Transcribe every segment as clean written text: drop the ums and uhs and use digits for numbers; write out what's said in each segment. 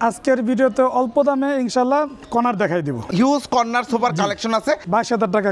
আজকের ভিডিওতে অল্প দামে ইনশাআল্লাহ কর্নার দেখাই দিব। হিউজ কর্নার সোফার কালেকশন আছে 22,000 টাকা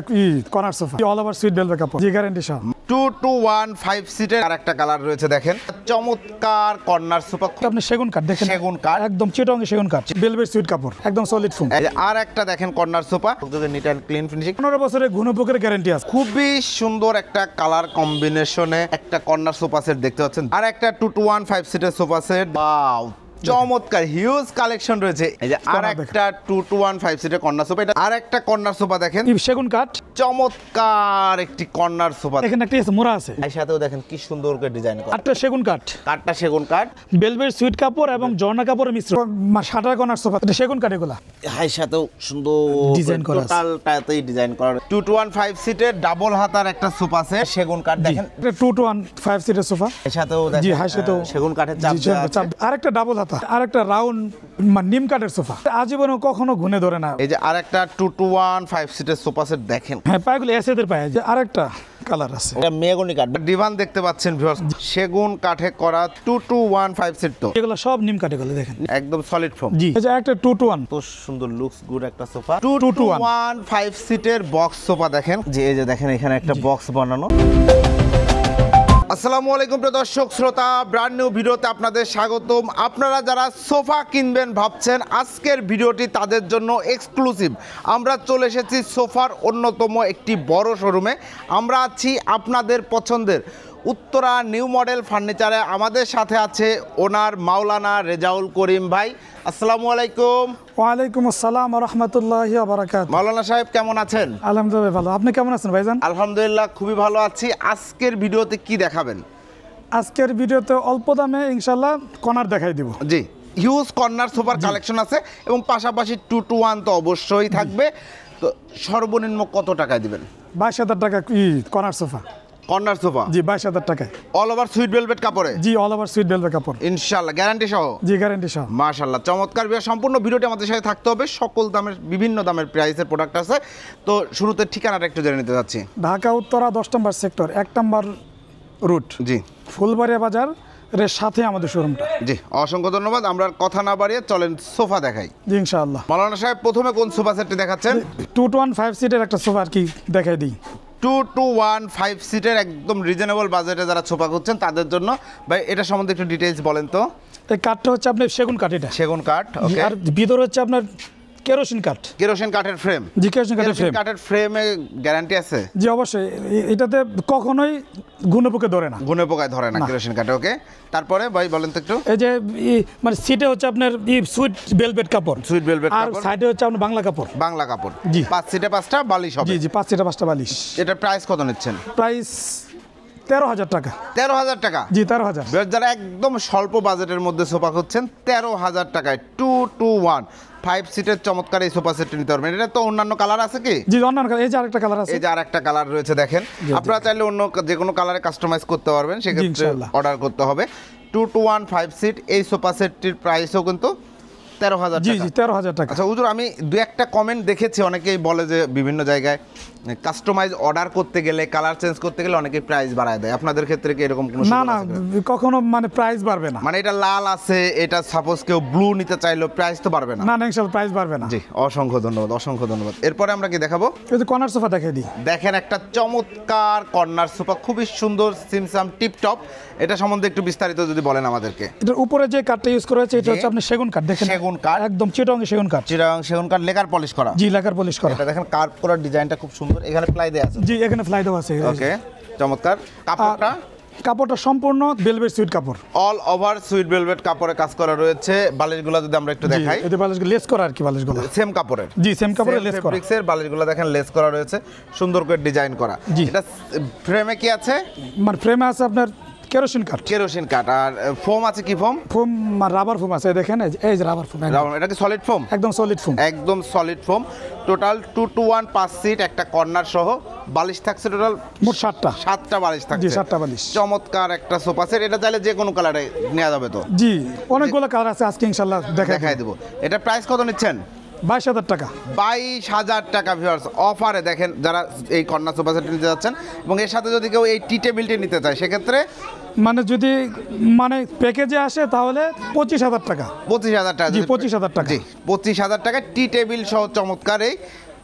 corner sofa, all over sweet velvet কাপড়, জি গ্যারান্টি সহ। 221 5 সিটের আর একটা কালার রয়েছে, দেখেন চমৎকার কর্নার সোফা। আপনি সেগুন কাঠ দেখেন, সেগুন কাঠ একদম চিটং সেগুন কাঠ, বেলভেট সুইট কাপড়, একদম সলিড ফোম। আর একটা দেখেন corner sofa, neat and clean finishing, 15 বছরের ঘুণপোকের গ্যারান্টি আছে। খুবই সুন্দর একটা কালার কম্বিনেশনে একটা কর্নার সোফা সেট দেখতে পাচ্ছেন। আর একটা 221 5 সিটের সোফা সেট, ওয়াও চমৎকার হিউজ কালেকশন রয়েছে। এই যে আর একটা 221 5 সিটের কর্নার সোফা, এটা আর একটা কর্নার সোফা দেখেন সেগুন কাঠ, চমৎকার একটি কর্নার সোফা। এখানে একটা মোড়া আছে, এর সাথেও দেখেন কি সুন্দর করে ডিজাইন করা। একটা সেগুন কাঠ, কাঠটা সেগুন কাঠ, বেলভেট সুইট কাপড় এবং ঝর্ণা কাপড়ের মিশ্রণ, শাটার কর্নার সোফা, এটা সেগুন কাঠ। এগুলা হাই সাথেও সুন্দর ডিজাইন করা আছে, টোটালটাতেই ডিজাইন করা। 221 5 সিটের ডাবল হাতার একটা সোফা সেট, সেগুন কাঠ দেখেন। এটা 221 5 সিটের সোফা, এর সাথেও দেখেন জি হাই সাথেও সেগুন কাঠের চাপ আছে। আরেকটা ডাবল হাতা, আরেকটা রাউন্ড নিম কাঠের সোফা, আজীবনে কখনো ঘুনে ধরে না। এই যে আরেকটা 221 5 সিটের সোফা সেট দেখেন, হ্যাঁ পায়গুলো এসেদের পায়। যে আরেকটা কালার আছে, এটা মেহগনি কাঠ। ডিভান দেখতে পাচ্ছেন ভিউয়ার্স, সেগুন কাঠে করা 221 5 সিট, তো এগুলো সব নিম কাঠে গুলো দেখেন, একদম সলিড ফোম। জি এই যে একটা 221, তো সুন্দর লুকস গুড একটা সোফা। 221 5 সিটের বক্স সোফা দেখেন, যে এই যে দেখেন এখানে একটা বক্স বানানো। আসসালামু আলাইকুম প্রিয় দর্শক শ্রোতা, ব্র্যান্ড নিউ ভিডিওতে আপনাদের স্বাগতম। আপনারা যারা সোফা কিনবেন ভাবছেন, আজকের ভিডিওটি তাদের জন্য এক্সক্লুসিভ। আমরা চলে এসেছি সোফার অন্যতম একটি বড় শোরুমে। আমরা আছি আপনাদের পছন্দের উত্তরা নিউ মডেল ফার্নিচারে। আমাদের সাথে আছে ওনার মাওলানা রেজাউল করিম ভাই। আসসালামু আলাইকুম। ওয়ালাইকুম আসসালাম ওয়া রাহমাতুল্লাহি ওয়া বারাকাতুহু। মাওলানা সাহেব কেমন আছেন? আলহামদুলিল্লাহ ভালো, আপনি কেমন আছেন ভাইজান? আলহামদুলিল্লাহ খুবই ভালো আছি। আজকের ভিডিওতে কি দেখাবেন? আজকের ভিডিওতে অল্প দামে ইনশাআল্লাহ কর্নার দেখাই দিব। জি, হিউজ কর্নার সোফার কালেকশন আছে এবং পাশাপাশি 221 তো অবশ্যই থাকবে। তো সর্বনিম্ন কত টাকায় দিবেন? 22,000 টাকা কর্নার সোফা, কর্নার সোফা, জি 22,000 টাকায়, অল ওভার সুইট ভেলভেট কাপড়ে, জি অল ওভার সুইট বেলভেট কাপড়, ইনশাআল্লাহ গ্যারান্টি সহ, জি গ্যারান্টি সহ। মাশাআল্লাহ চমৎকার। সম্পূর্ণ ভিডিওটি আমাদের সাথে থাকতে হবে। সকল দামের বিভিন্ন দামের প্রাইসের প্রোডাক্ট আছে। তো শুরুতে ঠিকানাটা একটু জেনে নিতে যাচ্ছি। ঢাকা উত্তরা 10 নম্বর সেক্টর, 1 নম্বর রুট, জি ফুলবাড়িয়া বাজার এর সাথে আমাদের শোরুমটা। জি অসংখ্য ধন্যবাদ। আমরা আর কথা না বাড়িয়ে চলেন সোফা দেখাই। জি ইনশাআল্লাহ। মাওলানা সাহেব প্রথমে কোন সোফা সেটটি দেখাচ্ছেন? 221 5 সিটের একটা সোফা আর কি দেখাই দিই। 221 5 সিটের একদম রিজনেবল বাজেটে যারা সোফা খুঁজছেন তাদের জন্য। ভাই এটা সম্বন্ধে একটু ডিটেইলস বলেন তো। এই কাঠটা হচ্ছে আপনার সেগুন কাঠ, এটা সেগুন কাঠ, ওকে। আর ভিতর হচ্ছে আপনার কেরোসিন কাঠ, কেরোসিন কাঠের ফ্রেম। জি কেরোসিন কাঠের ফ্রেম। কাঠের ফ্রেমে গ্যারান্টি আছে? জি অবশ্যই, এটাতে কখনোই ঘুণপোকে ধরে না, গুনে পোকায় ধরে না কেরোসিন কাঠে, ওকে। তারপরে ভাই বলেন তো একটু। এই যে মানে সিটে হচ্ছে আপনার সুইট বেলভেট কাপড়, সুইট ভেলভেট আর কাপড়, সাইডে হচ্ছে আপনার বাংলা কাপড়, বাংলা কাপড়, জি 5 সিটে 5টা বালিশ হবে। জি জি 5 সিটে 5টা বালিশ। এটার প্রাইস কত নিচ্ছেন? প্রাইস 13,000 টাকা। 13,000 টাকা? জি 13,000। যারা একদম স্বল্প বাজেটের মধ্যে সোফা খুঁজছেন 13,000 টাকায় 221 5 সিটের চমৎকার এই সোফা সেটটি নিতে পারবেন। এটা তো অন্যান্য কালার আছে কি? জি অন্যান্য কালার, এই যে আরেকটা কালার আছে, এই যে আরেকটা কালার রয়েছে দেখেন। আপনারা চাইলে অন্য যে কোনো কালারে কাস্টমাইজ করতে পারবেন, সেক্ষেত্রে ইনশাআল্লাহ অর্ডার করতে হবে। 221 5 সিট এই সোফা সেটটির প্রাইসও কিন্তু 13,000 জি টাকা। জি 13,000 টাকা। আচ্ছা হুজুর, আমি দু একটা কমেন্ট দেখেছি, অনেকেই বলে যে বিভিন্ন জায়গায় কাস্টমাইজ অর্ডার করতে গেলে, কালার চেঞ্জ করতে গেলে অনেকেই প্রাইস বাড়ায় দেয়। আপনাদের ক্ষেত্রে কি এরকম কোনো না সুযোগ না, আছে কিনা? কখনো মানে প্রাইস বাড়বে না। মানে এটা লাল আছে, এটা সাপোজ কেউ ব্লু নিতে চাইলো, প্রাইস তো বাড়বে না? না না ইনশাআল্লাহ প্রাইস বাড়বে না। জি অসংখ্য ধন্যবাদ, অসংখ্য ধন্যবাদ। এরপরে আমরা কি দেখাবো? এই যে কর্নার সোফা দেখাই দিই। দেখেন একটা চমৎকার কর্নার সোফা, খুবই সুন্দর সিমসাম টিপটপ। এটা সম্বন্ধে একটু বিস্তারিত যদি বলেন আমাদেরকে। এটার উপরে যে কাঠটা ইউজ করা হয়েছে এটা হচ্ছে আপনার সেগুন কাঠ, দেখেন সেগুন কাঠ, একদম চিটং সেগুন কাঠ, চিটাগাং সেগুন কাঠ, লেকার পলিশ করা। জি লেকার পলিশ করা। এটা দেখেন কার্ভ করার ডিজাইনটা খুব সুন্দর, এখানে প্লাই দেয়া আছে। জি এখানে ফ্লাই দেওয়া আছে, ওকে চমৎকার। কাপড়টা? কাপড়টা সম্পূর্ণ ভেলভেট সুইট কাপড়, অল ওভার সুইট ভেলভেট কাপড়ে কাজ করা রয়েছে। বালিশগুলো যদি আমরা একটু দেখাই, এতে বালিশগুলো লেস করা আর কি, বালিশগুলো সেম কাপড়ের, জি সেম কাপড়ে লেস করা। ফেব্রিক্সের বালিশগুলো দেখেন লেস করা রয়েছে, সুন্দর করে ডিজাইন করা। জি। এটা ফ্রেমে কি আছে? মানে ফ্রেমে আছে আপনার কেরোসিন কাঠ, কেরোসিন কাঠ। আর ফোম আছে কি ফোম? ফোম রাবার ফোম আছে, দেখেন এই যে রাবার ফোম, এটা কি সলিড ফোম? একদম সলিড ফোম, একদম সলিড ফোম। টোটাল 221 5 সিট, একটা কর্নার সহ বালিশ থাকছে টোটাল মোট 7টা। 7টা বালিশ জি থাকছে। 7টা বালিশ। চমৎকার একটা সোফা সেট। এটা চাইলে যে কোনো কালারে নেওয়া যাবে তো? জি অনেকগুলো কালার আছে, আজকে ইনশাআল্লাহ দেখাই দেবো। এটা প্রাইস কত নিচ্ছেন? 22,000 টাকা। 22,000 টাকা ভিউয়ার্স অফারে দেখেন যারা এই কর্নার সোফা সেট নিতে যাচ্ছেন। এবং এর সাথে যদি কেউ এই টি টেবিলটি নিতে চায়, সেক্ষেত্রে মানে যদি মানে প্যাকেজে আসে তাহলে 25,000 টাকা। 25,000 টাকা, জি 25,000 টাকা। জি 25,000 টাকা টি টেবিল সহ চমৎকার এই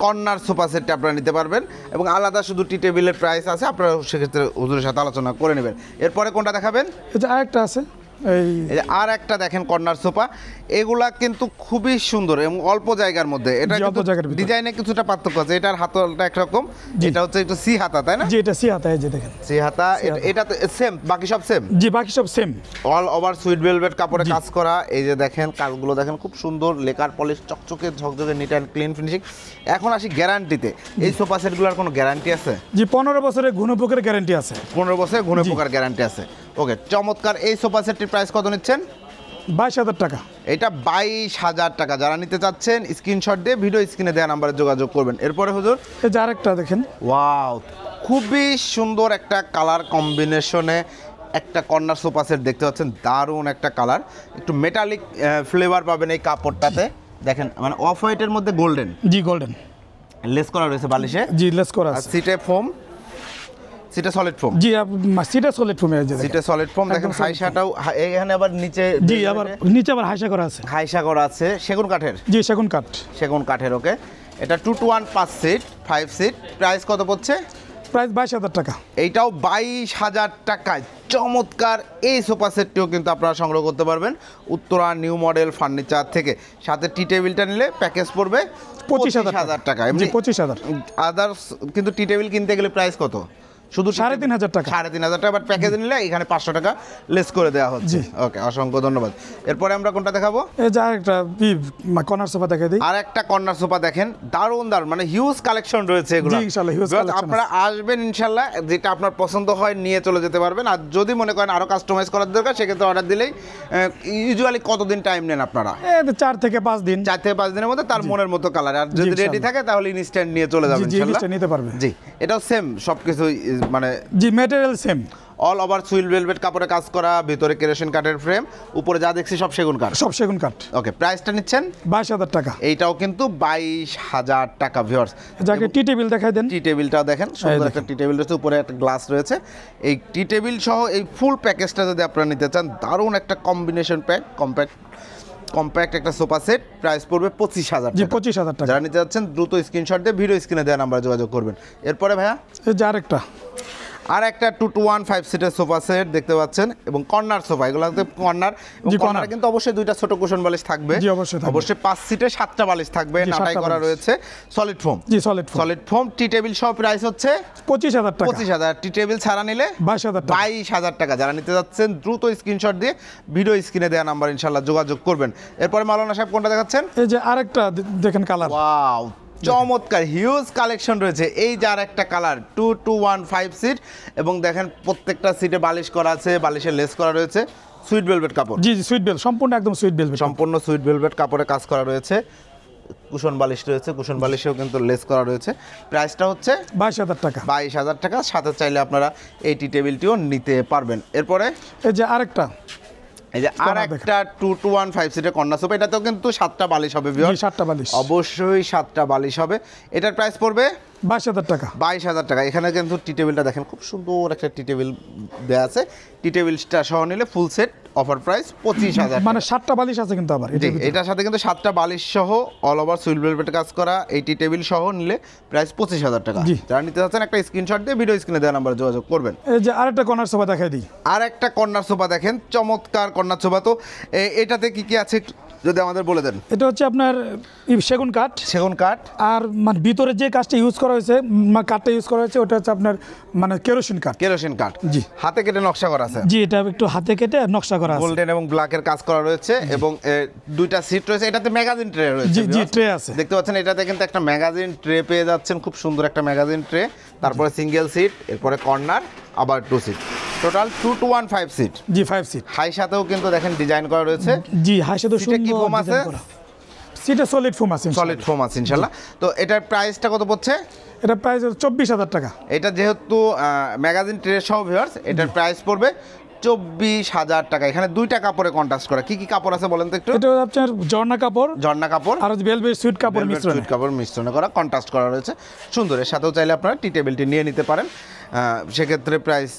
কর্নার সোফা সেটটা আপনারা নিতে পারবেন এবং আলাদা শুধু টি টেবিলের প্রাইস আছে, আপনারা সেক্ষেত্রে হুজুরের সাথে আলোচনা করে নেবেন। এরপরে কোনটা দেখাবেন? এই যে আরেকটা আছে, এই এই যে আর একটা দেখেন কর্নার সোফা, এগুলা কিন্তু খুবই সুন্দর এবং অল্প জায়গার মধ্যে। এটা জি, অল্প জায়গার ভিতরে। ডিজাইনে কিছুটা পার্থক্য আছে, এটার হাতলটা একরকম, এটা হচ্ছে একটু সি হাতা, তাই না? জি এটা সি হাতা, এই যে দেখেন সি হাতা। এটা তো সেম, বাকি সব সেম। জি বাকি সব same. All over suede velvet কাপড়ে কাজ করা। এই যে দেখেন কাজগুলো দেখেন খুব সুন্দর, লেকার পলিশ, চকচকে ঝকঝকে, নিট অ্যান্ড ক্লিন ফিনিশিং। এখন আসি গ্যারান্টিতে, এই সোফা সেটগুলোর কোনো গ্যারান্টি আছে? জি 15 বছরের ঘুণপোকের গ্যারান্টি আছে। 15 বছরের ঘুরে পোকার গ্যারান্টি আছে। ওকে, চমৎকার। এই সোফা সেটটির প্রাইস কত নিচ্ছেন? 22,000 টাকা। এটা 22,000 টাকা। যারা নিতে চাচ্ছেন স্ক্রিনশট দিয়ে ভিডিও স্ক্রিনে দেওয়া নাম্বারে যোগাযোগ করবেন। এরপরে হুজুর, এই যে আরেকটা দেখেন, ওয়াও, খুবই সুন্দর একটা কালার কম্বিনেশনে একটা কর্নার সোফা সেট দেখতে পাচ্ছেন। দারুণ একটা কালার, একটু মেটালিক ফ্লেভার পাবেন এই কাপড়টাতে। দেখেন মানে অফ হোয়াইটের মধ্যে গোল্ডেন জি গোল্ডেন লেস করা রয়েছে বালিশে। জি লেস করা আর আছে। সিটে ফোম, সিটে সলিড ফোম। জি সিটা সলিড ফোমে আছে, সিটে সলিড ফোম। দেখেন একদম solid হাইসাটাও এখানে আবার নিচে, জি আবার নিচে আবার হাইসা করা আছে। হাইসা করা আছে সেগুন কাঠের। জি সেগুন কাঠ। সেগুন কাঠের। ওকে, এটা 2 to 1 5 সিট, 5 সিট। প্রাইস কত পড়ছে? প্রাইস 22,000 টাকা। এইটাও 22,000 টাকায় চমৎকার এই সোফা সেটটিও কিন্তু আপনারা সংগ্রহ করতে পারবেন উত্তরা নিউ মডেল ফার্নিচার থেকে। সাথে টি টেবিলটা নিলে প্যাকেজ পড়বে 25,000 টাকা। জি এমনি 25,000। আদার্স কিন্তু টি টেবিল কিনতে গেলে প্রাইস কত? শুধু 3,500 টাকা। 3,500 টাকা, বাট প্যাকেজ নিলে এখানে 500 টাকা লেস করে দেওয়া হচ্ছে। জি। ওকে, অসংখ্য ধন্যবাদ। এরপরে আমরা কোনটা দেখাবো? এই যে আরেকটা কর্নার সোফা দেখে দিই। আর একটা কর্নার সোফা দেখেন, দারুণ দারুণ, মানে হিউজ কালেকশন রয়েছে এগুলো। জি, ইনশাআল্লাহ huge collection আপনারা আসবেন ইনশাল্লাহ, যেটা আপনার পছন্দ হয় নিয়ে চলে যেতে পারবেন। আর যদি মনে করেন আরো কাস্টমাইজ করার দরকার, সেক্ষেত্রে অর্ডার দিলেই। ইউজুয়ালি কতদিন টাইম নেন আপনারা? 4 থেকে 5 দিন। 4 থেকে 5 দিনের মধ্যে তার মনের মতো কালার, আর যদি রেডি ইনশাআল্লাহ। থাকে তাহলে ইনস্ট্যান্ট নিয়ে চলে যাবেন জি ইনশাল্লাহ। জিনিসটা নিতে পারবে। জি, এটাও সেম সবকিছু, মানে জি material same. All over suede velvet কাপড়ে কাজ করা, ভিতরে কেরোসিন কাঠের ফ্রেম, উপরে যা দেখছি সব সেগুন কাঠ। সব সেগুন কাঠ। ওকে, প্রাইসটা নিচ্ছেন 22,000 টাকা। এইটাও কিন্তু 22,000 টাকা ভিউয়ার্স। যাকে টি টেবিল দেখাই দেন। টি টেবিলটাও দেখেন, সুন্দর একটা টি টেবিল রয়েছে, উপরে একটা গ্লাস রয়েছে। এই টি টেবিল সহ এই ফুল প্যাকেজটা যদি আপনারা নিতে চান, দারুণ একটা কম্বিনেশন প্যাক, কম্প্যাক্ট একটা সোফা সেট। প্রাইস পড়বে 25,000 জি টাকা। 25,000 টাকা। যারা নিতে যাচ্ছেন দ্রুত স্ক্রিনশট দিয়ে ভিডিও স্ক্রিনে দেওয়া নাম্বারে যোগাযোগ করবেন। এরপরে ভাইয়া এই যে আরেকটা, আর একটা 2 to 1 5 সিটের সোফা সেট দেখতে পাচ্ছেন, এবং কর্নার সোফা। এগুলোতে কর্নার, জি, কর্নারে corner। কিন্তু অবশ্যই 2টা ছোট কুশন বালিশ থাকবে। জি, অবশ্যই থাকবে। অবশ্যই 5 সিটে 7টা বালিশ থাকবে, জি, নাটাই 7টা করা বালিশ। রয়েছে, সলিড ফোম। জি সলিড ফোম। সলিড ফোম টি টেবিল সহ প্রাইস হচ্ছে 25,000 টাকা। 25,000। টি টেবিল ছাড়া নিলে 22,000 টাকা। 22,000 টাকা। যারা নিতে যাচ্ছেন দ্রুত স্ক্রিনশট দিয়ে ভিডিও স্ক্রিনে দেওয়া নাম্বার ইনশাল্লাহ যোগাযোগ করবেন। এরপরে মাওলানা সাহেব কোনটা দেখাচ্ছেন? এই যে আরেকটা দেখেন কালার। ওয়াও, চমৎকার হিউজ কালেকশন রয়েছে। এই যে আর একটা কালার 2 to 1 5 সিট, এবং দেখেন প্রত্যেকটা সিটে বালিশ করা আছে, বালিশে লেস করা রয়েছে, সুইট ভেলভেট কাপড়। জি জি সুইট বেল, সম্পূর্ণ একদম সুইট বেল। সম্পূর্ণ সুইট ভেলভেট কাপড়ে কাজ করা রয়েছে, কুশন বালিশ রয়েছে, কুশন বালিশেও কিন্তু লেস করা রয়েছে। প্রাইসটা হচ্ছে 22,000 টাকা। 22,000 টাকা। সাথে চাইলে আপনারা এই টি টেবিলটিও নিতে পারবেন। এরপরে এই যে আরেকটা, এই যে আর একটা 2 to 1 5 সিটের কর্নার সোফা, এটাতেও কিন্তু 7টা বালিশ হবে জি ভিউয়ার্স। 7টা বালিশ। অবশ্যই 7টা বালিশ হবে। এটার প্রাইস পড়বে 22,000 টাকা। 22,000 টাকা। এখানে কিন্তু টি টেবিলটা দেখেন, খুব সুন্দর একটা টি টেবিল দেওয়া আছে। টি টেবিলটা সহ নিলে ফুল সেট অফার প্রাইস 25,000। মানে 7টা বালিশ আছে কিন্তু আবার জি, এটার সাথে কিন্তু 7টা বালিশ সহ অল ওভার সুইট ভেলভেট কাজ করা এই টি টেবিল সহ নিলে প্রাইস 25,000 টাকা। জি। যারা নিতে চাচ্ছেন একটা স্ক্রিনশট দিয়ে ভিডিও স্ক্রিনে দেওয়া নাম্বারে যোগাযোগ করবেন। এই যে আরেকটা কর্নার সোফা দেখাই দিই। আর একটা কর্নার সোফা দেখেন, চমৎকার কর্নার সোফা। তো এটাতে কি কি আছে একটু যদি আমাদের বলে দেন। এটা হচ্ছে আপনার সেগুন কাঠ। সেগুন কাঠ। আর মানে ভিতরে যে কাঠটা ইউজ করা হয়েছে, কাঠটা ইউজ করা হয়েছে, ওটা হচ্ছে আপনার মানে কেরোসিন কাঠ। কেরোসিন কাঠ। জি। হাতে কেটে নকশা করা আছে। জি এটা একটু হাতে কেটে নকশা করা আছে। গোল্ডেন এবং ব্ল্যাকের কাজ করা রয়েছে, এবং 2টা সিট রয়েছে। এটাতে ম্যাগাজিন ট্রে রয়েছে। জি জি ট্রে আছে। দেখতে পাচ্ছেন, এটাতে কিন্তু একটা ম্যাগাজিন ট্রে পেয়ে যাচ্ছেন, খুব সুন্দর একটা ম্যাগাজিন ট্রে। তারপরে সিঙ্গেল সিট, এরপরে কর্নার, আবার 2 সিট, টোটাল 2 to 1 5 সিট। জি 5 সিট। হাই সাথেও কিন্তু দেখেন ডিজাইন করা রয়েছে। জি হাই সাথে সিটে কি সুন্দর ফোম আছে? ডিজাইন করা। সিটে সলিড ফোম আছে। সলিড ফোম আছে ইনশাআল্লাহ। তো এটার প্রাইসটা কত পড়ছে? এটা প্রাইস 24,000 টাকা। এটা যেহেতু ম্যাগাজিন ট্রে সহ ভিউয়ার্স, এটার প্রাইস পড়বে 24,000 টাকা। এখানে 2টা কাপড়ে কন্ট্রাস্ট করা। কি কি কাপড় আছে বলেন তো একটু? এটা হচ্ছে আপনার ঝর্ণা কাপড়, ঝর্ণা কাপড় আর ভেলভেট সুইট কাপড় velvet মিশ্রণে। suite কাপড় মিশ্রণে করা, কন্ট্রাস্ট করা রয়েছে, সুন্দর। এর সাথেও চাইলে আপনারা টি টেবিলটি নিয়ে নিতে পারেন। সেক্ষেত্রে প্রাইস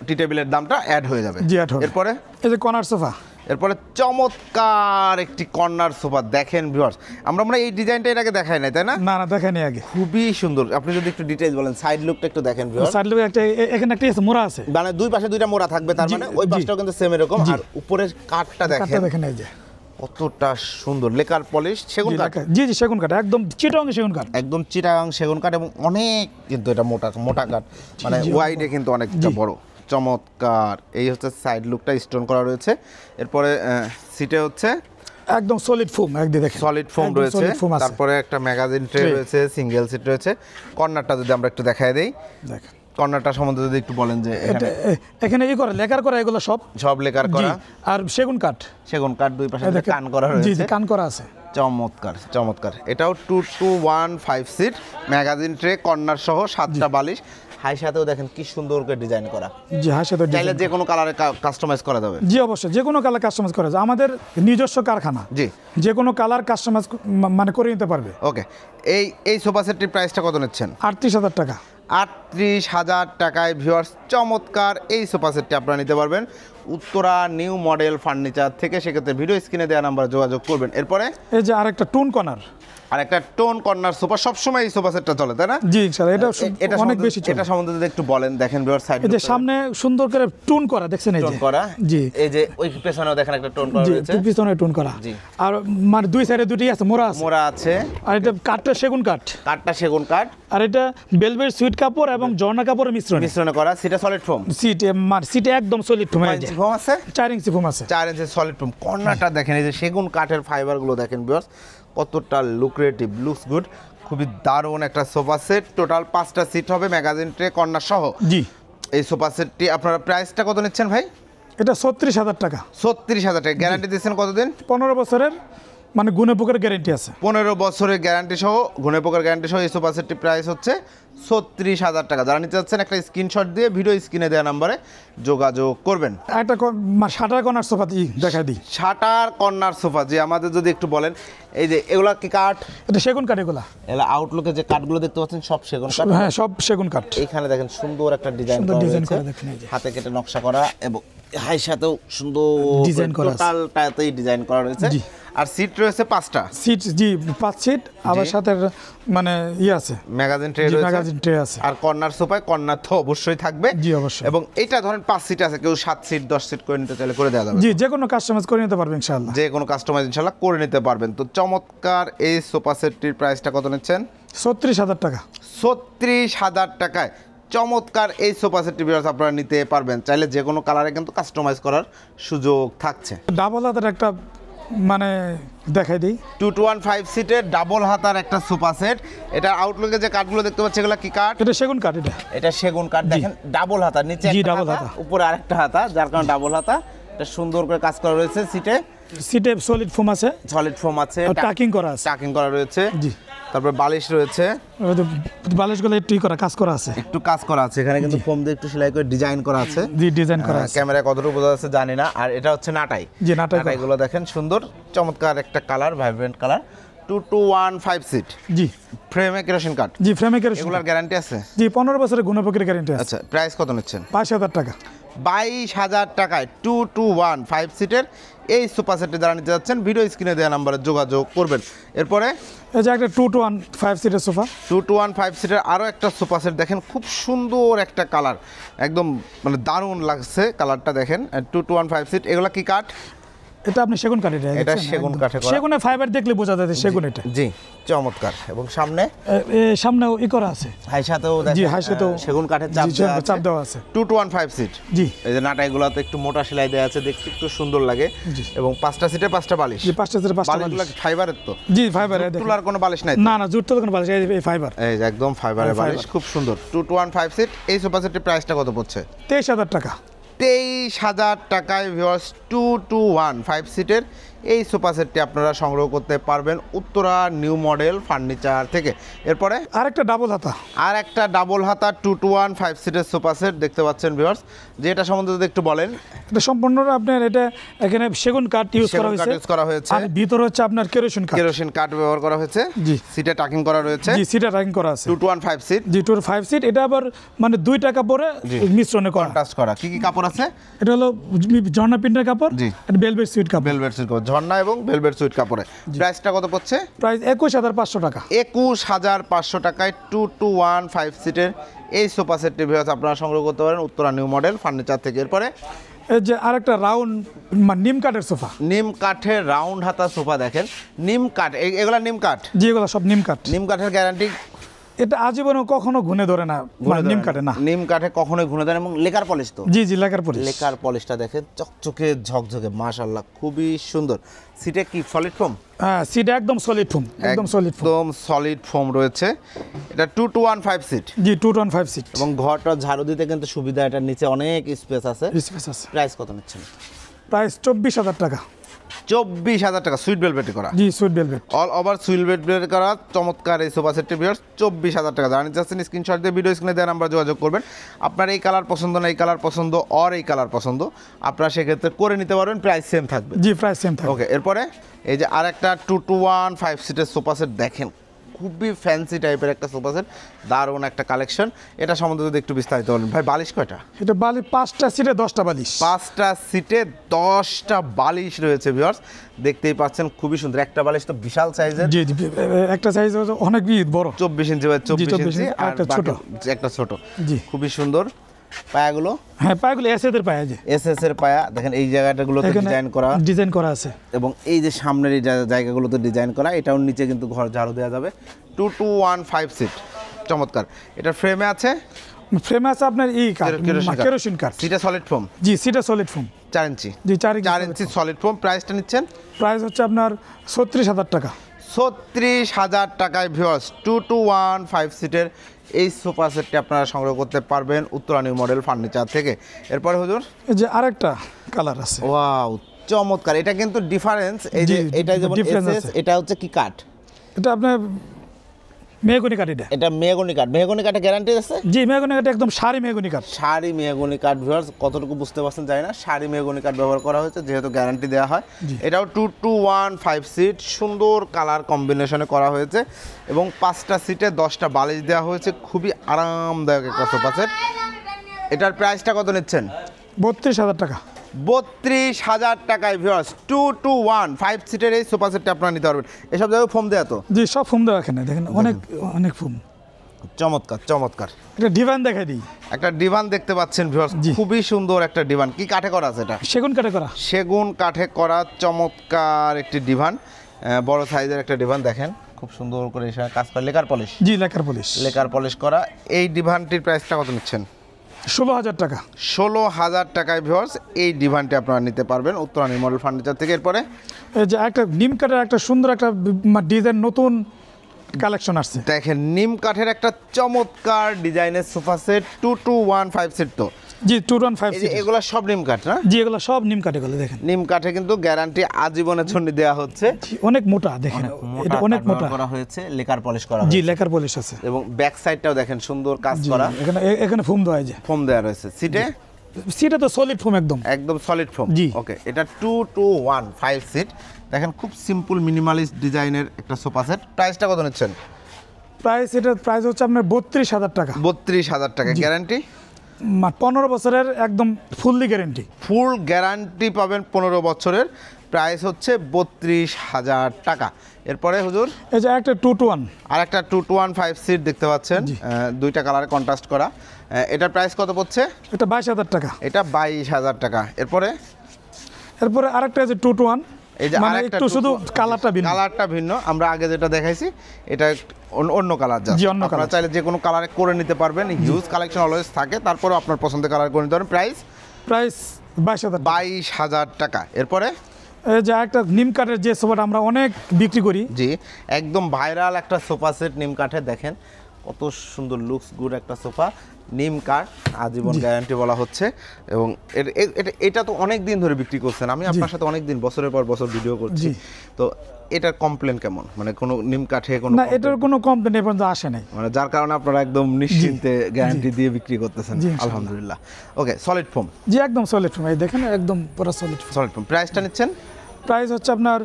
টি টেবিলের দামটা অ্যাড হয়ে যাবে। জি, add হবে। এরপরে এই যে কর্নার সোফা, এরপরে চমৎকার একটি কর্নার সোফা দেখেন ভিউয়ার্স, আমরা এই ডিজাইনটা এর আগে দেখাই নাই তাই না? না দেখানি আগে। খুবই সুন্দর। আপনি যদি একটু ডিটেইলস বলেন, সাইড লুকটা একটু দেখেন ভিউয়ার্স। সাইড লুক একটা এখানে একটা আছে, মোড়া আছে, মানে দুই পাশে দুইটা মোড়া থাকবে, তার জি, মানে ওই জি। পাশটাও কিন্তু সেম এরকম। আর উপরের কাঠটা কাঠটা দেখেন দেখেন, এই যে কতটা সুন্দর, লেকার পলিশ সেগুন কাঠ, জি সেগুন কাঠ, একদম চিটাগাং সেগুন কাঠ। একদম চিটাগাং সেগুন কাঠ, এবং অনেক কিন্তু এটা মোটা কাঠ, মানে জি, ওয়াইডে কিন্তু অনেকটা বড়। চমৎকার। এই হচ্ছে সাইড লুকটা স্টোন করা রয়েছে। এরপরে সিটে হচ্ছে একদম সলিড ফোম, একদিকে দেখেন সলিড ফোম একদম রয়েছে। solid foam আছে। তারপরে একটা ম্যাগাজিন ট্রে Tray। রয়েছে, সিঙ্গেল সিট রয়েছে। কর্নারটা যদি আমরা একটু দেখায় দেই, দেখেন কর্নারটা সম্বন্ধে যদি একটু বলেন যে এখানে এখানে করে লেকার করা, এগুলো সব সব লেকার জি, করা, আর সেগুন কাঠ, সেগুন কাঠ, দুই পাশে এই দেখেন। কান করা জি রয়েছে। কান করা আছে। চমৎকার। এটাও 2-2-1-5 সিট, ম্যাগাজিন ট্রে, কর্নার সহ 7টা বালিশ। হাই সাথেও দেখেন কি সুন্দর করে ডিজাইন করা। জি হ্যাঁ, সেটা চাইলে যে কোনো কালারে কাস্টমাইজ করা যাবে। জি অবশ্যই, যে কোনো কালার কাস্টমাইজ করা যায়, আমাদের নিজস্ব কারখানা, জি, যে কোনো কালার কাস্টমাইজ মানে করে নিতে পারবে। ওকে। এই সোফা সেটটির প্রাইসটা কত নিচ্ছেন? 38,000 টাকা। 38,000 টাকায় ভিউয়ার্স চমৎকার এই সোফা সেটটি আপনারা নিতে পারবেন উত্তরা নিউ মডেল ফার্নিচার থেকে। সেক্ষেত্রে ভিডিও স্ক্রিনে দেওয়া নাম্বারে যোগাযোগ করবেন। এরপরে এই যে আরেকটা টুন কর্নার, আর একটা টোন কর্নার সোফা, সবসময় এই সোফা সেটটা চলে তাই না? জি ইনশাআল্লাহ, এটা এটা অনেক বেশি চলে। এটা সম্বন্ধে যদি একটু বলেন। দেখেন ভিউয়ার্স, সাইড এই যে সামনে সুন্দর করে টুন করা, দেখছেন এই যে টোন করা, জি এই যে ওই পেছনেও দেখেন একটা টোন করা জি রয়েছে, পিছনে টুন করা, জি। আর মানে দুই সাইডে দুটি আছে, মোড়া আছে, মোড়া আছে। আর এটা কাঠটা সেগুন কাঠ, কাঠটা সেগুন কাঠ, আর এটা বেলভেট সুইট কাপড় এবং ঝর্ণা কাপড়ের মিশ্রণে করা। সিটা সলিড ফোম, সিট, মানে সিটে একদম সলিড ফোম, এই যে ফোম আছে, 4 ইঞ্চি ফোম আছে। 4 ইঞ্চি সলিড ফোম। কর্নারটা দেখেন, এই যে সেগুন কাঠের ফাইবারগুলো দেখেন ভিউয়ার্স, কতটা লুক্রেটিভ, লুকস গুড। খুবই দারুণ একটা সোফা সেট। টোটাল 5টা সিট হবে, ম্যাগাজিন ট্রে, কর্নার সহ। জি, এই সোফা সেটটি আপনারা প্রাইসটা কত নিচ্ছেন ভাই? এটা 36,000 টাকা। 36,000 টাকা। গ্যারান্টি দিচ্ছেন কতদিন? 15 বছরের মানে গুণে পোকের গ্যারেন্টি আছে। 15 বছরের গ্যারান্টি সহ, ঘুনে পোকার গ্যারান্টি সহ এই সোফা সেটটির প্রাইস হচ্ছে 36,000 টাকা। যারা নিতে চাচ্ছেন একটা স্ক্রিনশট দিয়ে ভিডিও স্ক্রিনে দেওয়া নাম্বারে যোগাযোগ করবেন। একটা শাটার কর্নার সোফা দেখাই দিই। শাটার কর্নার সোফা, যে আমাদের যদি একটু বলেন, এই যে এগুলা কি কাঠ? এটা সেগুন কাঠ, এগুলা এগুলা আউটলুকে যে কাঠগুলো দেখতে পাচ্ছেন সব সেগুন কাঠ। হ্যাঁ, সব সেগুন কাঠ। এইখানে দেখেন সুন্দর একটা ডিজাইন সুন্দর করা ডিজাইন রয়েছে, করা দেখেন, এই যে হাতে কেটে নকশা করা, এবং হাই সাথেও সুন্দর ডিজাইন করা আছে। টোটালটাতেই ডিজাইন করা রয়েছে। জি। আর সিট রয়েছে 5টা সিট, জি 5 সিট, আবার সাথে মানে আছে, ম্যাগাজিন ট্রে জি, রয়েছে, ম্যাগাজিন ট্রে আছে। আর কর্নার সোফায় কর্নার তো অবশ্যই থাকবে। জি অবশ্যই। এবং এইটা ধরেন 5 সিট আছে, কেউ 7 সিট 10 সিট করে নিতে চাইলে করে দেওয়া যাবে। জি, যে কোনো কাস্টমাইজ করে নিতে পারবে ইনশাআল্লাহ। যে কোনো কাস্টমাইজ ইনশাআল্লাহ করে নিতে পারবেন। তো চমৎকার এই সোফা সেটটির প্রাইসটা কত নিচ্ছেন? 36,000 টাকা। 36,000 টাকায় চমৎকার এই সোফা সেটটি ভিউয়ার্স আপনারা নিতে পারবেন। চাইলে যে কোনো কালারে কিন্তু কাস্টমাইজ করার সুযোগ থাকছে। ডাবল হাতের একটা মানে দেখাই দিই, 2-1-5 সিটের ডাবল হাতার একটা সোফা সেট। এটা আউটলুকে যে কাঠগুলো দেখতে পাচ্ছি, এগুলো কি কাঠ? এটা সেগুন কাঠ। এটা সেগুন কাঠ। দেখেন ডাবল হাতা, নিচে জি, একটা ডাবল হাতা, হাতা। উপরে আরেকটা হাতা, যার কারণে ডাবল হাতা। এটা সুন্দর করে কাজ করা রয়েছে। সিটে সলিড ফোম আছে, সলিড ফোম আছে, টাকিং করা আছে। টাকিং করা রয়েছে। জি, তারপর বালিশ রয়েছে, বালিশগুলো একটু করা, কাজ করা আছে, একটু কাজ করা আছে। এখানে কিন্তু ফোম দিয়ে একটু সেলাই করে ডিজাইন করা আছে। জি ডিজাইন করা আছে। ক্যামেরায় কতটুকু বোঝা যাচ্ছে জানি না। আর এটা হচ্ছে নাটাই। জি, নাটাই করা। নাটাইগুলো দেখেন সুন্দর, চমৎকার একটা কালার, ভাইব্রেন্ট কালার। 2-1-5 সিট, জি ফ্রেমে কেরোসিন কাঠ। জি, ফ্রেমে কেরোসিন। এগুলোর গ্যারান্টি আছে? জি, 15 বছরের গুণে পোকের গ্যারেন্টি আছে। আচ্ছা, প্রাইস কত নিচ্ছেন? 22,000 টাকা। 22,000 টাকায় 2-1-5 সিটের এই সোফা সেটে যারা নিতে যাচ্ছেন ভিডিও স্ক্রিনে দেওয়া নাম্বারে যোগাযোগ করবেন। এরপরে এই যে একটা 2-1-5 সিটের সোফা। 2-1-5 সিটের আরও একটা সোফা সেট দেখেন, খুব সুন্দর একটা কালার, একদম মানে দারুণ লাগছে কালারটা। দেখেন 2-1-5 সিট। এগুলা কি কাঠ? এটা আপনি সেগুন কাঠ। এটা সেগুন কাঠে করা। সেগুনে ফাইবার দেখলে বোঝা যায় যে সেগুন এটা। জি, চমৎকার। এবং সামনে সামনেও করা আছে। হাই সাথেও জি, হাই সাথেও সেগুন কাঠের চাপ দেওয়া আছে। 2-1-5 সিট। জি, এই যে নাটাইগুলোতে একটু মোটা সেলাই দেওয়া আছে, দেখতে একটু সুন্দর লাগে। জি। এবং 5টা সিটে 5টা বালিশ। জি, 5টা সিটের 5টা বালিশগুলো বালিশ। ফাইবারের তো? জি, ফাইবার। তুলার কোনো বালিশ নাই তো? না, জুট তো কোনো বালিশ, এই ফাইবার। এই যে একদম ফাইবারের বালিশ, খুব সুন্দর। 2-1-5 সিট। এই সোফা সেটের প্রাইসটা কত পড়ছে? 23,000 টাকা। 23,000 টাকায় ভিউয়ার্স 2-1-5 সিটের এই সোফা সেটটি আপনারা সংগ্রহ করতে পারবেন উত্তরা নিউ মডেল ফার্নিচার থেকে। এরপরে আরেকটা ডাবল হাতা, আর একটা ডাবল হাতা 2-to-1 5 সিটের সোফা সেট দেখতে পাচ্ছেন ভিউয়ার্স, যে এটা সম্বন্ধে যদি একটু বলেন। এটা সম্পূর্ণ আপনার এটা এখানে সেগুন কাঠ ইউজ করা সেগুন কাঠ হয়েছে, ইউজ করা হয়েছে, আর ভিতরে হচ্ছে আপনার কেরোসিন কাঠ, কেরোসিন কাঠ ব্যবহার করা হয়েছে। জি। সিটে টাকিং করা রয়েছে, জি সিটা রাইং করা আছে 2-to-1 5 সিট, জি 5 সিট। এটা আবার মানে 2 টাকা পরে মিশ্রণে করা। টাচ করা। কি কি কাপড় আছে? এটা হলো ঝর্ণা প্রিন্টের কাপড়, জি। এটা ভেলভেট সুইট কাপড়, ভেলভেট সুইট কাপড়, ঝর্ণা এবং ভেলভেট সুইট কাপড়ে। প্রাইসটা কত পড়ছে? প্রাইস 21,500 টাকা। 21,500 টাকায় 2-to-1 5 সিটের এই সোফা সেটটি ভিউয়ার্স আপনারা সংগ্রহ করতে পারেন উত্তরা নিউ মডেল ফার্নিচার থেকে। এরপরে এই যে আরেকটা রাউন্ড নিম কাঠের সোফা, নিম কাঠের রাউন্ড হাতা সোফা দেখেন, নিম কাঠ, এগুলা নিম কাঠ, জি এগুলো সব নিম কাঠ। নিম কাঠের গ্যারান্টি এটা আজীবনও কখনো ঘুনে ধরে না, নিম কাঠে না। নিম কাঠে কখনোই ঘুরে দেন এবং লেকার পলিশ তো, জি জি লেকার পলিশ। লেকার পলিশটা দেখেন চকচকে ঝকঝকে মাশাআল্লাহ খুবই সুন্দর। সিটে কি সলিড ফোম? হ্যাঁ সিট একদম সলিড ফোম, একদম সলিড ফোম, একদম সলিড ফোম রয়েছে। এটা 2-to-1 5 সিট, জি 2-to-1 5 সিট। এবং ঘরটা ঝাড়ু দিতে কিন্তু সুবিধা, এটার নিচে অনেক স্পেস আছে। স্পেস আছে। প্রাইস কত নিচ্ছেন? প্রাইস 24,000 টাকা। 24,000 টাকা, সুইট ভেলভেটে করা, জি suede velvet. All over suede velvet করা চমৎকার এই সোফা সেটটি ভিউয়ার্স 24,000 টাকা। জানেন চাচ্ছেন স্ক্রিনশট দিয়ে ভিডিও স্ক্রিনে দেওয়া নাম্বার যোগাযোগ করবেন। আপনার এই কালার পছন্দ না এই কালার পছন্দ অর এই কালার পছন্দ, আপনারা সেক্ষেত্রে করে নিতে পারবেন, প্রাইস সেম থাকবে। জি প্রাইস সেম থাকবে। ওকে, এরপরে এই যে আরেকটা 2-to-1 5 সিটের সোফা সেট দেখেন, খুবই ফ্যান্সি টাইপের একটা সোফা সেট, দারুণ একটা কালেকশন। এটা সম্বন্ধে যদি একটু বিস্তারিত বলেন ভাই। বালিশ কয়টা? এটা বালিশ 5টা সিটে 10টা বালিশ। 5টা সিটে 10টা বালিশ রয়েছে ভিউয়ার্স, দেখতেই পাচ্ছেন খুবই সুন্দর। একটা বালিশ তো বিশাল সাইজের, জি জি একটা সাইজ অনেক বড়, 24 ইঞ্চি বাই 24 ইঞ্চি, আর একটা ছোট, একটা ছোট, জি খুবই সুন্দর। পায়াগুলো, হ্যাঁ পায়াগুলো এসএদের পায়া, যে এসএস এর পায়া দেখেন, এই জায়গাটাগুলোতে ডিজাইন করা আছে, এবং এই যে সামনের এই জায়গাগুলোতে ডিজাইন করা, এটাও নিচে কিন্তু ঘর ঝাড়ু দেওয়া যাবে। 2-to-1 5 সিট চমৎকার। এটা ফ্রেমে আছে, ফ্রেমে আছে আপনার কেরোসিন কাঠ। সিটা সলিড ফোম, জি সিটা সলিড ফোম 4 ইঞ্চি, জি 4 ইঞ্চি সলিড ফোম। প্রাইসটা নিচ্ছেন? প্রাইস হচ্ছে আপনার 36,000 টাকা। 36,000 টাকায় ভিউয়ার্স 2-to-1 5 সিটের এই সোফা সেটটি আপনারা সংগ্রহ করতে পারবেন উত্তরা নিউ মডেল ফার্নিচার থেকে। এরপরে হুজুর এই যে আরেকটা কালার আছে, ওয়াও চমৎকার। এটা কিন্তু ডিফারেন্স, এই যে এটা যেমন এসএস, এটা হচ্ছে কি কাঠ? এটা আপনার মেহগনি কাঠ। এটা মেহগনি কাঠ। মেহগনি কাঠে গ্যারান্টি আছে? জি মেহগনি কাঠ, একদম সারি মেহগনি কাঠ। সারি মেহগনি কাঠ ভিউয়ার্স, কতটুকু বুঝতে পারছেন জানি না, সারি মেহগনি কাঠ ব্যবহার করা হয়েছে, যেহেতু গ্যারান্টি দেওয়া হয়। এটাও 2-to-1 5 সিট, সুন্দর কালার কম্বিনেশনে করা হয়েছে, এবং 5টা সিটে 10টা বালিশ দেওয়া হয়েছে, খুবই আরামদায়ক একটা সোফা সেট। এটার প্রাইসটা কত নিচ্ছেন? 32,000 টাকা। 32,000 টাকায় ভিউয়ার্স 2-to-1 5 সিটের এই সোফা সেটটা আপনারা নিতে পারবেন। এসব জায়গায় ফোম দেওয়া তো? জি সব ফোম দেওয়া, এখানে দেখেন অনেক অনেক ফোম, চমৎকার চমৎকার। এটা ডিভান দেখাই দিই, একটা ডিভান দেখতে পাচ্ছেন ভিউয়ার্স, খুবই সুন্দর একটা ডিভান। কি কাঠে করা আছে এটা? সেগুন কাঠে করা। সেগুন কাঠে করা চমৎকার একটি ডিভান, বড় সাইজের একটা ডিভান দেখেন, খুব সুন্দর করে এখানে কাজ করা, লেকার পলিশ, জি লেকার পলিশ, লেকার পলিশ করা। এই ডিভানটির প্রাইসটা কত নিচ্ছেন? 16,000 টাকা। 16,000 টাকায় ভিউয়ার্স এই ডিভানটি আপনারা নিতে পারবেন উত্তরা নিউ মডেল ফার্নিচার থেকে। এরপরে এই যে একটা নিম কাঠের একটা সুন্দর একটা ডিজাইন, নতুন কালেকশন আসছে দেখেন, নিম কাঠের একটা চমৎকার ডিজাইনের সোফা সেট 2-to-1 5 সিট তো, জি 2-to-1 5 সিট। এগুলো সব নিম কাঠ না? জি এগুলো সব নিম কাঠে, গেলে দেখেন নিম কাঠে কিন্তু গ্যারান্টি আজীবনের জন্য দেওয়া হচ্ছে। অনেক মোটা, দেখেন এটা অনেক মোটা করা হয়েছে, লেকার পলিশ করা জি হয়েছে, লেকার পলিশ আছে, এবং ব্যাক সাইডটাও দেখেন সুন্দর কাজ করা, এখানে এখানে ফোম দেওয়া যায়, ফোম দেওয়া রয়েছে। সিটে সিটে তো সলিড ফোম, একদম একদম সলিড ফোম। জি ওকে, এটা 2-to-1 5 সিট দেখেন, খুব সিম্পল মিনিমালিস্ট ডিজাইনের একটা সোফা সেট। প্রাইসটা কত নিচ্ছেন? প্রাইস, এটার প্রাইস হচ্ছে আপনার 32,000 টাকা। 32,000 টাকা। গ্যারান্টি 15 বছরের, একদম ফুললি গ্যারান্টি, ফুল গ্যারান্টি পাবেন 15 বছরের। প্রাইস হচ্ছে 32,000 টাকা। এরপরে হুজুর এই যে একটা 2-to-1, আর একটা 2-to-1 5 সিট দেখতে পাচ্ছেন, দুইটা কালারে কন্ট্রাস্ট করা। এটার প্রাইস কত পড়ছে? এটা 22,000 টাকা। এটা 22,000 টাকা। এরপরে আরেকটা আছে 2-to-1, এই যে মানে আরেকটা একটু শুধু কালারটা ভিন্ন, কালারটা ভিন্ন। আমরা আগে যেটা দেখাইছি এটা অন্য কালার, জি অন্য আপনারা কালার, চাইলে যে কোনো কালারে করে নিতে পারবেন, হিউজ কালেকশন অলওয়েজ থাকে, তারপরেও আপনার পছন্দের কালার করে নিতে পারেন। প্রাইস 22,000 টাকা। এরপরে এই যে একটা নিম কাঠের যে সোফাটা আমরা অনেক বিক্রি করি, জি একদম ভাইরাল একটা সোফা সেট নিম কাঠের, দেখেন কত সুন্দর লুকস গুড একটা সোফা, নিম কাঠ, আজীবন গ্যারান্টি বলা হচ্ছে। এবং এটা তো অনেক দিন ধরে বিক্রি করছেন, আমি আপনার সাথে অনেক দিন বছরের পর বছর ভিডিও করছি, তো এটার কমপ্লেন কেমন, মানে কোনো নিম কাঠে কোনো না, এটার কোনো কমপ্লেন এই পর্যন্ত আসে নাই, মানে যার কারণে আপনারা একদম নিশ্চিন্তে গ্যারান্টি দিয়ে বিক্রি করতেছেন, আলহামদুলিল্লাহ। ওকে, সলিড ফোম? জি একদম সলিড ফোম, এই দেখেন একদম পুরো সলিড ফোম। সলিড ফোম প্রাইসটা নিচ্ছেন? প্রাইস হচ্ছে আপনার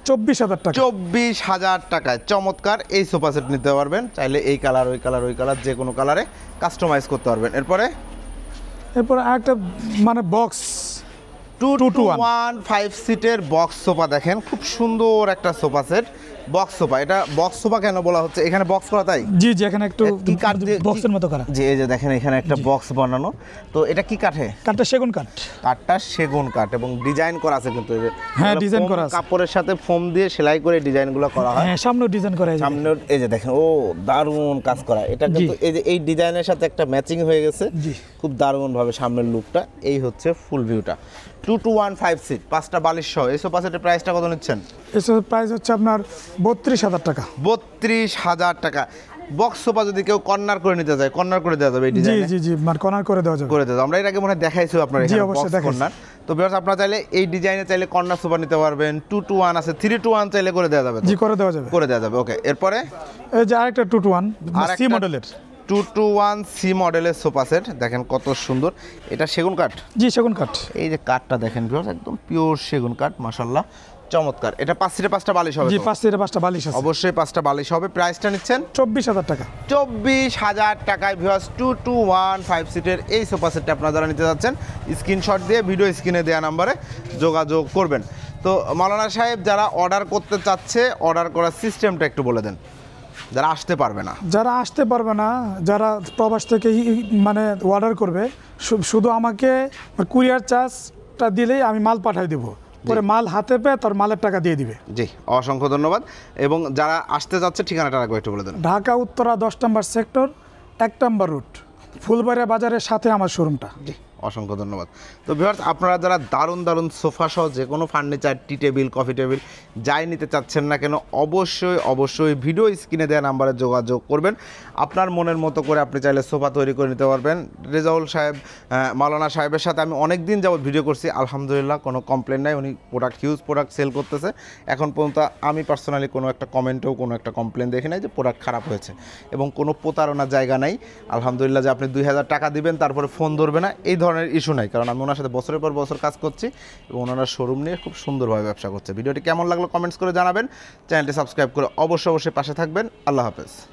24,000 টাকা। 24,000 টাকায় চমৎকার এই সোফা সেট নিতে পারবেন, চাইলে এই কালার ওই কালার ওই কালার যে কোনো কালারে কাস্টমাইজ করতে পারবেন। এরপর আরেকটা মানে বক্স 2-to-1 5 সিটের বক্স সোফা দেখেন, খুব সুন্দর একটা সোফা সেট, বক্স সোফা। এটা বক্স সোফা কেন বলা হচ্ছে, এখানে বক্স করা তাই? জি জি, এখানে একটু কি কাঠ দিয়ে বক্সের মতো করা। জি, এই যে দেখেন এখানে একটা বক্স বানানো, তো এটা কি কাঠে? কাঠটা সেগুন কাঠ। কাঠটা সেগুন কাঠ এবং ডিজাইন করা আছে কিন্তু, এই যে হ্যাঁ ডিজাইন করা আছে, কাপড়ের সাথে ফোম দিয়ে সেলাই করে ডিজাইনগুলো করা হয়। হ্যাঁ সামনেও ডিজাইন করা আছে, সামনে এই যে দেখেন, ও দারুণ কাজ করা। এটা কিন্তু এই যে এই ডিজাইনের সাথে একটা ম্যাচিং হয়ে গেছে, জি খুব দারুণ ভাবে সামনের লুকটা। এই হচ্ছে ফুল ভিউটা, 2-to-1 5 সিট, 5টা বালিশ সহ। এই সোফা সেটের প্রাইসটা কত নিচ্ছেন? এসব প্রাইস হচ্ছে আপনার 32,000 টাকা। 32,000 টাকা। বক্স সোফা যদি কেউ কর্নার করে নিতে চায়, কর্নার করে দেওয়া যাবে এই জি ডিজাইনে? জি জি, মানে কর্নার করে দেওয়া যাবে, করে দেওয়া। আমরা এর আগে মনে হয় দেখাইছি আপনার এখানে অবশ্যই দেখাইছি। কর্নার। তো ভিউয়ার্স, আপনারা চাইলে এই ডিজাইনে চাইলে কর্নার সোফা নিতে পারবেন। 2-to-1 আছে, 3-to-1 চাইলে করে দেওয়া যাবে? জি করে দেওয়া যাবে, করে দেওয়া যাবে। ওকে, এরপরে এই যে আরেকটা 2-to-1 সি মডেলের 2-to-1 সি মডেলের সোফা সেট দেখেন কত সুন্দর। এটা সেগুন কাঠ? জি সেগুন কাঠ। এই যে কাঠটা দেখেন ভিউয়ার্স, একদম পিওর সেগুন কাঠ, মাশাআল্লাহ চমৎকার। এটা 5 সিটে 5টা বালিশ হবে? জি 5 সিটে 5টা বালিশ আছে, অবশ্যই 5টা বালিশ হবে। প্রাইসটা নিচ্ছেন? 24,000 টাকা। 24,000 টাকায় ভিউয়ার্স 2-to-1 5 সিটের এই সোফা সেটটা আপনারা যারা নিতে যাচ্ছেন, স্ক্রিনশট দিয়ে ভিডিও স্ক্রিনে দেওয়া নাম্বারে যোগাযোগ করবেন। তো মাওলানা সাহেব, যারা অর্ডার করতে চাচ্ছে, অর্ডার করার সিস্টেমটা একটু বলে দেন, যারা আসতে পারবে না। যারা আসতে পারবে না, যারা প্রবাস থেকে মানে অর্ডার করবে, শুধু আমাকে কুরিয়ার চার্জটা দিলেই আমি মাল পাঠিয়ে দেবো, পরে মাল হাতে পেয়ে তার মালের টাকা দিয়ে দিবে। জি, অসংখ্য ধন্যবাদ। এবং যারা আসতে যাচ্ছে ঠিকানাটা আরেকবার একটু বলে দেন। ঢাকা উত্তরা 10 নম্বর সেক্টর, 1 নম্বর রুট, ফুলবাড়িয়া বাজারের সাথে আমার শোরুমটা। জি, অসংখ্য ধন্যবাদ। তো ভিউয়ার্স, আপনারা যারা দারুণ দারুণ সোফা সহ যে কোনো ফার্নিচার, টি টেবিল, কফি টেবিল যাই নিতে চাচ্ছেন না কেন, অবশ্যই অবশ্যই ভিডিও স্ক্রিনে দেওয়া নাম্বারে যোগাযোগ করবেন। আপনার মনের মতো করে আপনি চাইলে সোফা তৈরি করে নিতে পারবেন। রেজাউল সাহেব, মাওলানা সাহেবের সাথে আমি অনেক দিন যাবত ভিডিও করছি, আলহামদুলিল্লাহ কোনো কমপ্লেন নাই। উনি হিউজ প্রোডাক্ট সেল করতেছে। এখন পর্যন্ত আমি পার্সোনালি কোনো একটা কমেন্টেও কোনো একটা কমপ্লেন দেখি নাই যে প্রোডাক্ট খারাপ হয়েছে, এবং কোনো প্রতারণার জায়গা নাই। আলহামদুলিল্লাহ যে আপনি 2,000 টাকা দিবেন তারপরে ফোন ধরবে না, এই ধরনের ইস্যু নাই, কারণ আমি ওনার সাথে বছরের পর বছর কাজ করছি এবং ওনারা শোরুম নিয়ে খুব সুন্দরভাবে ব্যবসা করছে। ভিডিওটি কেমন লাগলো কমেন্টস করে জানাবেন, চ্যানেলটি সাবস্ক্রাইব করে অবশ্যই পাশে থাকবেন। আল্লাহ হাফেজ।